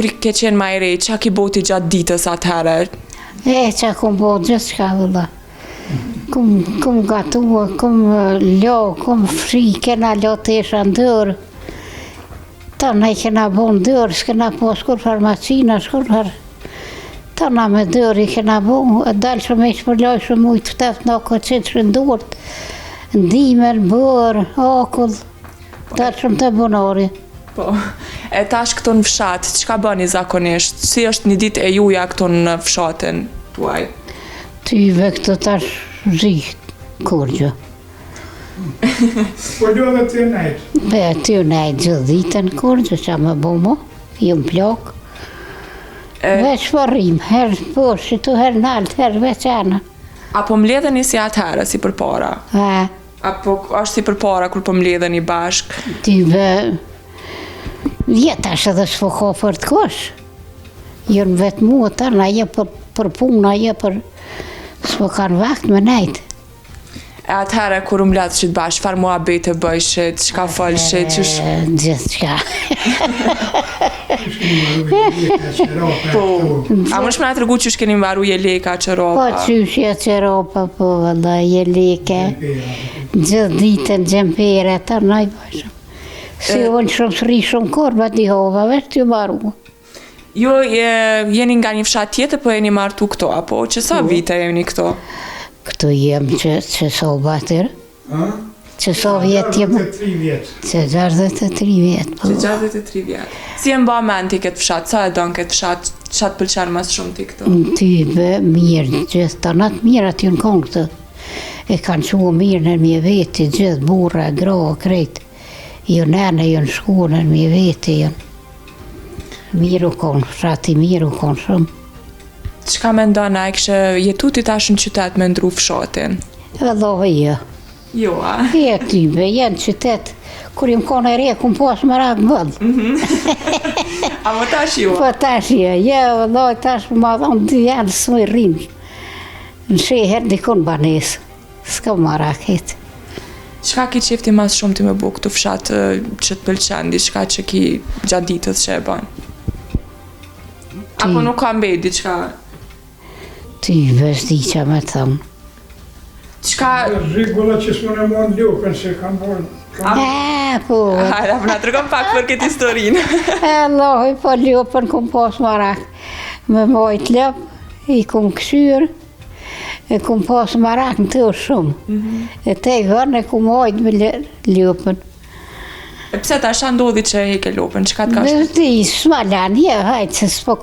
kur ke qenë ma e re, qa ki boti gjatë ditës atëherë? Qa kum boti gjithë shka vëlla. Kum gatua, kum lo, kum fri, kena lo tesha ndërë. Ta na I kena bo ndërë, s'kena po shkur farmacina, shkur ta na me dërë I kena bo, dalë shumë e shpërloj shumë ujtë fteft në këtë qëtë shëndurët, ndimen, bërë, akull, dalë shumë të bunori. Po, e tash këto në fshat, çka bëni zakonisht? Si është një ditë e juja këto në fshatin tuaj? Tyve këto tash zhihtë, kurgjë. Po do dhe ty nejtë? Be, ty nejtë gjithë ditën kurgjë, qa me bo mo, jëm plok. Veç përrim, herë poshtë, herë naltë, herë veçana. Apo mbledheni si atëherë, si përpara? Apo është si përpara kur po mbledheni bashk? Tyve, vjetash edhe s'po ka për të kosh. Jënë vetë mua ta, na je për puna, je për s'po kanë vakt me nejtë. E atëherë kur mbledheshit bashk, farë muhabete bëjshit, çka folshit, qysh? Gjithë qka. Po, a më shme nga të rëgu qysh keni mbaru jeleka, qëropa? Po qysh je qëropa, po vëlla, jeleke. Gjithë ditën, gjempere, ta na I bashkëm. Si unë shumë sri shumë korba t'i hova, veç t'ju maru. Jo, jeni nga një fshat tjetër, po jeni martu këto, apo që sa vite jeni këto? Këto jem që so batër. Që so vjetë jem. 63 vjetë. Që 63 vjetë. Që 63 vjetë. Si e mba men t'i këtë fshat? Sa e donë këtë fshat? Qatë pëlqenë mas shumë t'i këto? Ty be mirë, gjithë të natë mirë aty në konë këtë. E kanë qua mirë në mje veti, gjithë burra, gra, krejtë. Jo nene, jo në shkunë, në mje veti, jo. Miru konë, fshati miru konë shumë. Qka me ndonë e kështë jetu ti tash në qytet me ndru fshatin? Vëllohi jo. Jo, a? E tybe, jenë qytet. Kur jëm kone re, kum pas më rakë vëllë. A më tash jo? Po tash jo, vëllohi tash më dhonë dy janë së më rrinë. Në sheher dikon banesë. S'ka më rakë hetë. Qka ki qefti mas shumë ti me bu këtu fshat që të pëlqen, diçka që ki gjatë ditës që e banë? Apo nuk ka mbet diçka? Ty vështi që me thëmë. Qka... Rregulla që s'më në mund lukën se kam borë. Po. Hajra, më na tërgom pak për këtë historinë. Allahi, po lupën kum pas marak. Me mojt lëp, I kum këshyrë. E kum pas marak në të shumë. E te gërën e kum mojt me lupën. E pse ta shë ndodhi që e ke lupën? Qka t'ka shtë? Vështi, s'ma lanë, hajtë se s'po